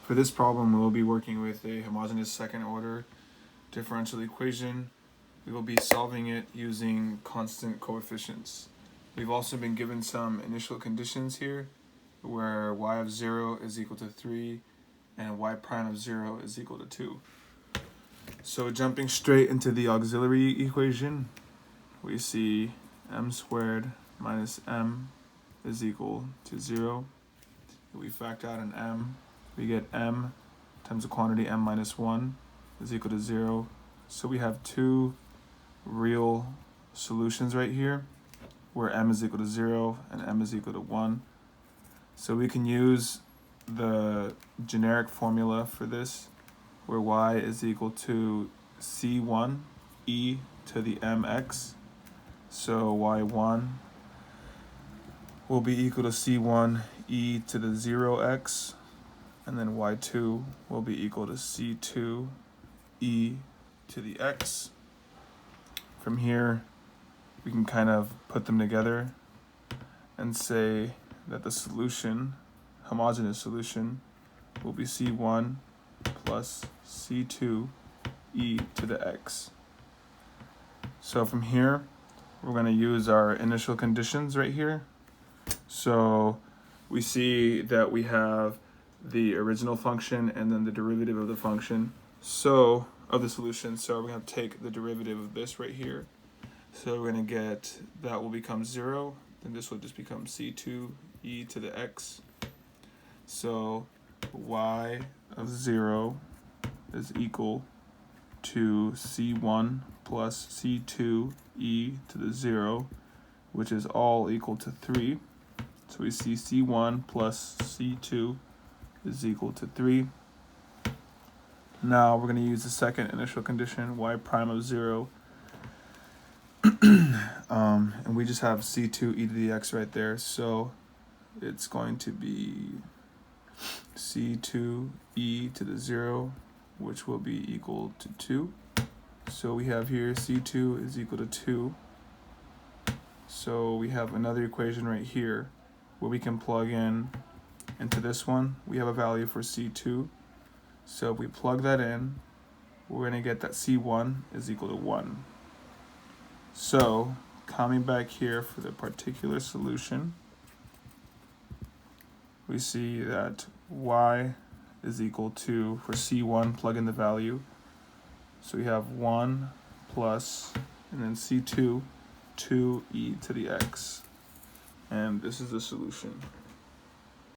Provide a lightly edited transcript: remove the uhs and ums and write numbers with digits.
For this problem, we'll be working with a homogeneous second order differential equation. We will be solving it using constant coefficients. We've also been given some initial conditions here where y of 0 is equal to 3 and y prime of 0 is equal to 2. So jumping straight into the auxiliary equation, we see m squared minus m is equal to 0. If we factor out an m, we get m times the quantity m minus 1 is equal to 0. So we have two real solutions right here where m is equal to 0 and m is equal to 1. So we can use the generic formula for this where y is equal to c1 e to the mx. So y1 will be equal to c1 e to the 0x, and then y2 will be equal to c2 e to the x. From here, we can kind of put them together and say that the solution, homogeneous solution, will be c1 plus c2 e to the x. So from here, we're going to use our initial conditions right here. So we see that we have the original function and then the derivative of the function, so of the solution. So we're going to take the derivative of this right here. So we're going to get that will become 0, then this will just become c2 e to the x. So y of 0 is equal to c1 plus c2 e to the 0, which is all equal to 3. So we see c1 plus c2 is equal to 3. Now we're going to use the second initial condition, y prime of 0. And we just have c2 e to the x right there. So it's going to be c2 e to the 0, which will be equal to 2. So we have here c2 is equal to 2. So we have another equation right here where we can plug in into this one. We have a value for c2. So if we plug that in, we're going to get that c1 is equal to 1. So coming back here for the particular solution, we see that y is equal to, for c1, plug in the value. So we have 1 plus, and then c2, 2e to the x. And this is the solution.